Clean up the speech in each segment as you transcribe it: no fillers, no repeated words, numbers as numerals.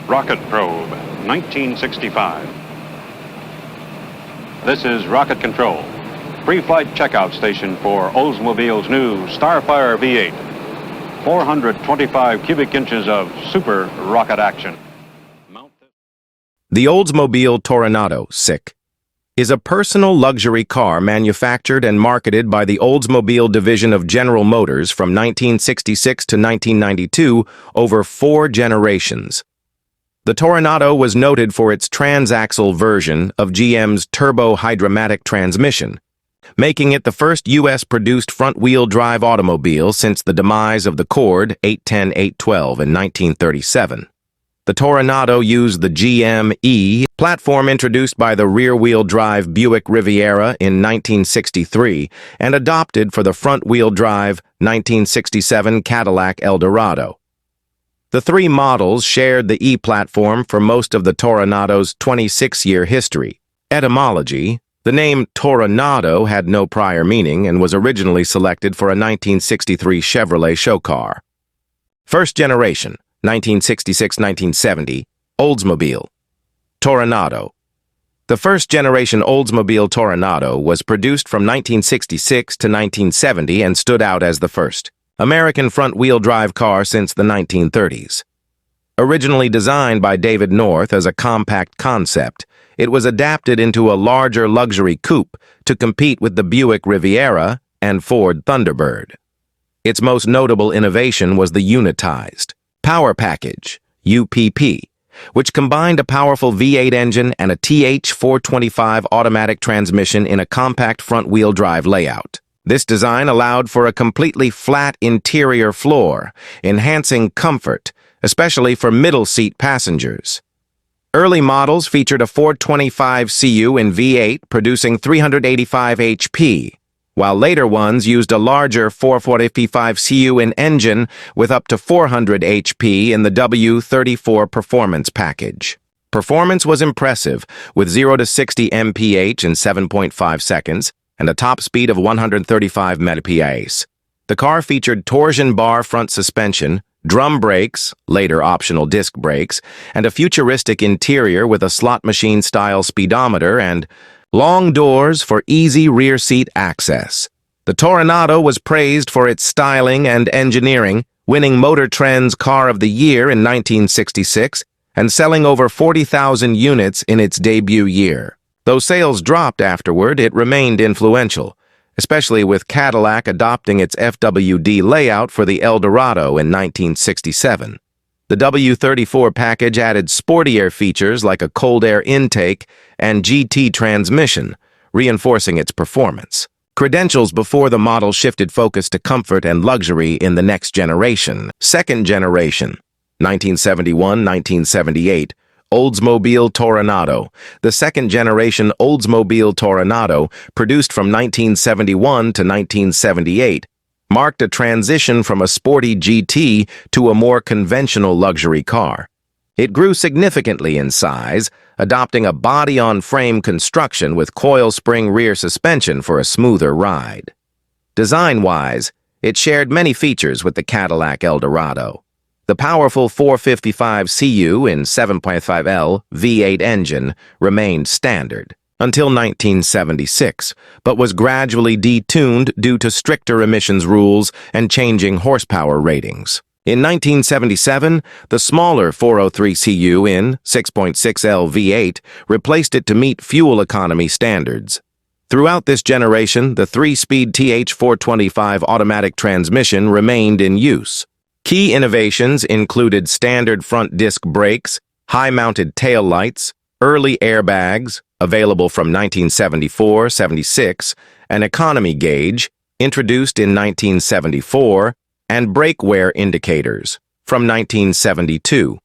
Rocket Probe, 1965. This is Rocket Control, pre-flight checkout station for Oldsmobile's new Starfire V8. 425 cubic inches of super rocket action. The Oldsmobile Toronado, SIC, is a personal luxury car manufactured and marketed by the Oldsmobile division of General Motors from 1966 to 1992 over 4 generations. The Toronado was noted for its transaxle version of GM's turbo-hydromatic transmission, making it the first U.S.-produced front-wheel drive automobile since the demise of the Cord 810-812 in 1937. The Toronado used the GM-E platform introduced by the rear-wheel drive Buick Riviera in 1963 and adopted for the front-wheel drive 1967 Cadillac Eldorado. The 3 models shared the E platform for most of the Toronado's 26-year history. Etymology: the name Toronado had no prior meaning and was originally selected for a 1963 Chevrolet show car. First generation, 1966-1970, Oldsmobile. Toronado. The first-generation Oldsmobile Toronado was produced from 1966 to 1970 and stood out as the first American front-wheel drive car since the 1930s. Originally designed by David North as a compact concept, it was adapted into a larger luxury coupe to compete with the Buick Riviera and Ford Thunderbird. Its most notable innovation was the unitized Power Package, UPP, which combined a powerful V8 engine and a TH425 automatic transmission in a compact front-wheel drive layout. This design allowed for a completely flat interior floor, enhancing comfort, especially for middle-seat passengers. Early models featured a 425 cu in V8 producing 385 HP, while later ones used a larger 445 cu in engine with up to 400 HP in the W34 performance package. Performance was impressive, with 0 to 60 mph in 7.5 seconds and a top speed of 135 mph. The car featured torsion bar front suspension, drum brakes, later optional disc brakes, and a futuristic interior with a slot machine-style speedometer and long doors for easy rear seat access. The Toronado was praised for its styling and engineering, winning Motor Trend's Car of the Year in 1966 and selling over 40,000 units in its debut year. Though sales dropped afterward, it remained influential, especially with Cadillac adopting its FWD layout for the Eldorado in 1967. The W34 package added sportier features like a cold air intake and GT transmission, reinforcing its performance. Credentials before the model shifted focus to comfort and luxury in the next generation. Second generation, 1971-1978, Oldsmobile Toronado. The second-generation Oldsmobile Toronado, produced from 1971 to 1978, marked a transition from a sporty GT to a more conventional luxury car. It grew significantly in size, adopting a body-on-frame construction with coil spring rear suspension for a smoother ride. Design-wise, it shared many features with the Cadillac Eldorado. The powerful 455 cu in 7.5L V8 engine remained standard until 1976, but was gradually detuned due to stricter emissions rules and changing horsepower ratings. In 1977, the smaller 403 cu in 6.6L V8 replaced it to meet fuel economy standards. Throughout this generation, the 3-speed TH425 automatic transmission remained in use. Key innovations included standard front disc brakes, high-mounted taillights, early airbags, available from 1974-76, an economy gauge, introduced in 1974, and brake wear indicators, from 1972.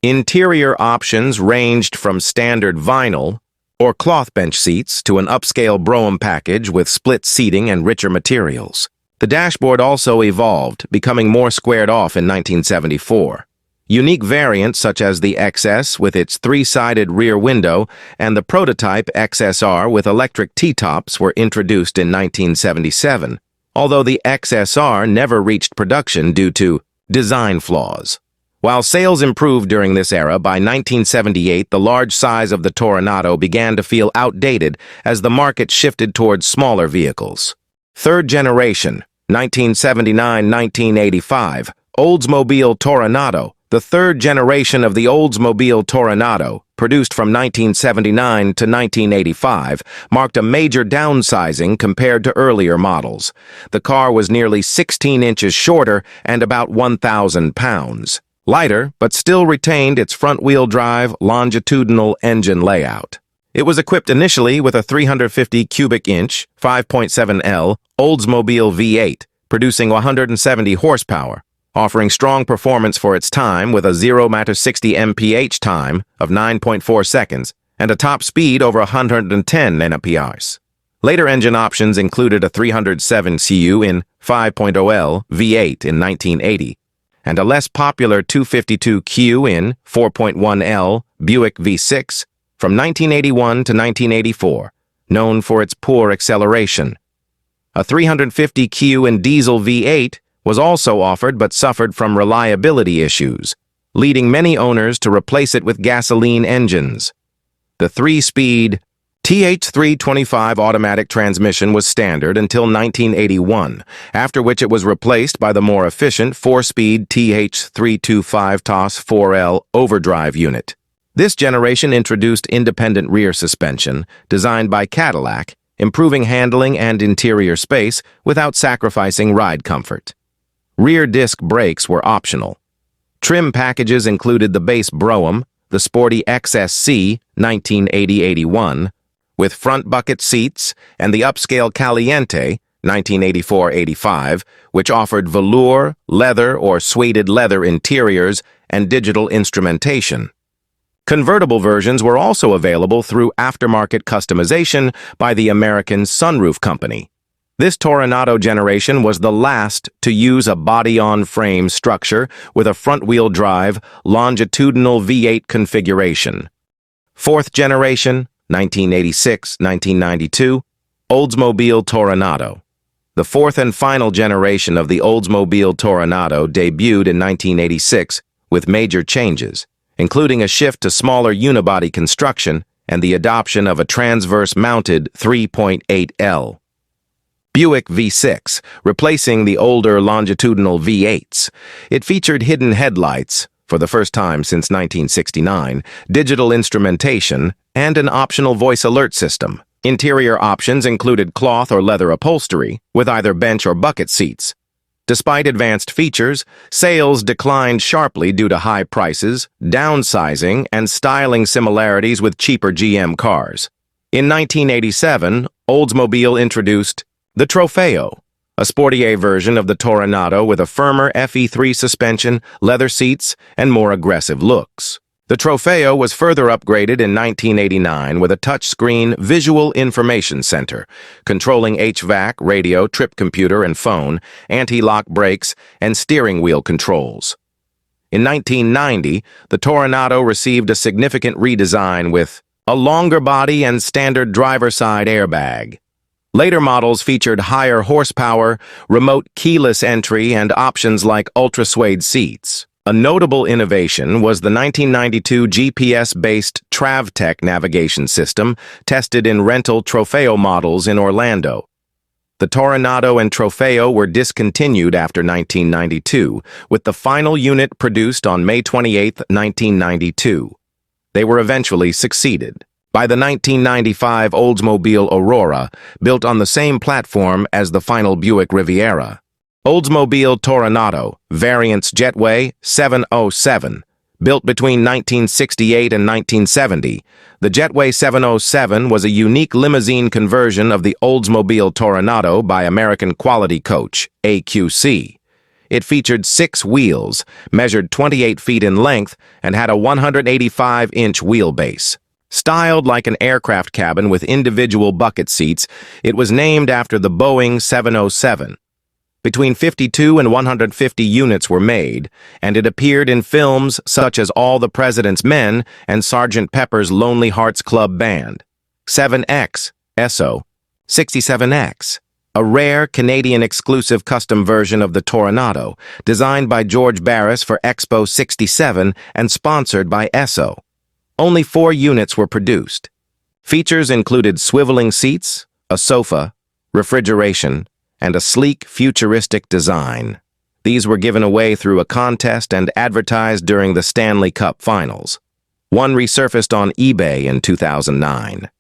Interior options ranged from standard vinyl or cloth bench seats to an upscale brougham package with split seating and richer materials. The dashboard also evolved, becoming more squared off in 1974. Unique variants such as the XS with its 3-sided rear window and the prototype XSR with electric T-tops were introduced in 1977, although the XSR never reached production due to design flaws. While sales improved during this era, by 1978 the large size of the Toronado began to feel outdated as the market shifted towards smaller vehicles. Third generation, 1979-1985, Oldsmobile Toronado. The third generation of the Oldsmobile Toronado, produced from 1979 to 1985, marked a major downsizing compared to earlier models. The car was nearly 16 inches shorter and about 1,000 pounds. Lighter, but still retained its front-wheel drive, longitudinal engine layout. It was equipped initially with a 350 cubic inch, 5.7L, Oldsmobile V8, producing 170 horsepower, offering strong performance for its time with a 0-60 mph time of 9.4 seconds and a top speed over 110 mph. Later engine options included a 307 cu in 5.0L V8 in 1980 and a less popular 252 cu in 4.1L Buick V6 from 1981 to 1984, known for its poor acceleration. A 350 cu in diesel V8 was also offered but suffered from reliability issues, leading many owners to replace it with gasoline engines. The 3-speed TH325 automatic transmission was standard until 1981, after which it was replaced by the more efficient 4-speed TH325 TOS 4L overdrive unit. This generation introduced independent rear suspension, designed by Cadillac, improving handling and interior space without sacrificing ride comfort. Rear disc brakes were optional. Trim packages included the base Brougham, the sporty XSC 1980-81, with front bucket seats, and the upscale Caliente 1984-85, which offered velour, leather, or suede leather interiors and digital instrumentation. Convertible versions were also available through aftermarket customization by the American Sunroof Company. This Toronado generation was the last to use a body-on-frame structure with a front-wheel drive, longitudinal V8 configuration. Fourth generation, 1986-1992, Oldsmobile Toronado. The fourth and final generation of the Oldsmobile Toronado debuted in 1986 with major changes, including a shift to smaller unibody construction and the adoption of a transverse-mounted 3.8L. Buick V6, replacing the older longitudinal V8s. It featured hidden headlights, for the first time since 1969, digital instrumentation, and an optional voice alert system. Interior options included cloth or leather upholstery, with either bench or bucket seats. Despite advanced features, sales declined sharply due to high prices, downsizing, and styling similarities with cheaper GM cars. In 1987, Oldsmobile introduced the Trofeo, a sportier version of the Toronado with a firmer FE3 suspension, leather seats, and more aggressive looks. The Trofeo was further upgraded in 1989 with a touchscreen visual information center, controlling HVAC, radio, trip computer and phone, anti-lock brakes, and steering wheel controls. In 1990, the Toronado received a significant redesign with a longer body and standard driver-side airbag. Later models featured higher horsepower, remote keyless entry, and options like ultra-suede seats. A notable innovation was the 1992 GPS-based TravTech navigation system tested in rental Trofeo models in Orlando. The Toronado and Trofeo were discontinued after 1992, with the final unit produced on May 28, 1992. They were eventually succeeded by the 1995 Oldsmobile Aurora, built on the same platform as the final Buick Riviera. Oldsmobile Toronado, variants Jetway 707. Built between 1968 and 1970, the Jetway 707 was a unique limousine conversion of the Oldsmobile Toronado by American Quality Coach, AQC. It featured 6 wheels, measured 28 feet in length, and had a 185-inch wheelbase. Styled like an aircraft cabin with individual bucket seats, it was named after the Boeing 707. Between 52 and 150 units were made, and it appeared in films such as All the President's Men and Sgt. Pepper's Lonely Hearts Club Band. 7X, ESO, 67X, a rare Canadian-exclusive custom version of the Toronado, designed by George Barris for Expo 67 and sponsored by Esso. Only 4 units were produced. Features included swiveling seats, a sofa, refrigeration, and a sleek, futuristic design. These were given away through a contest and advertised during the Stanley Cup Finals. One resurfaced on eBay in 2009.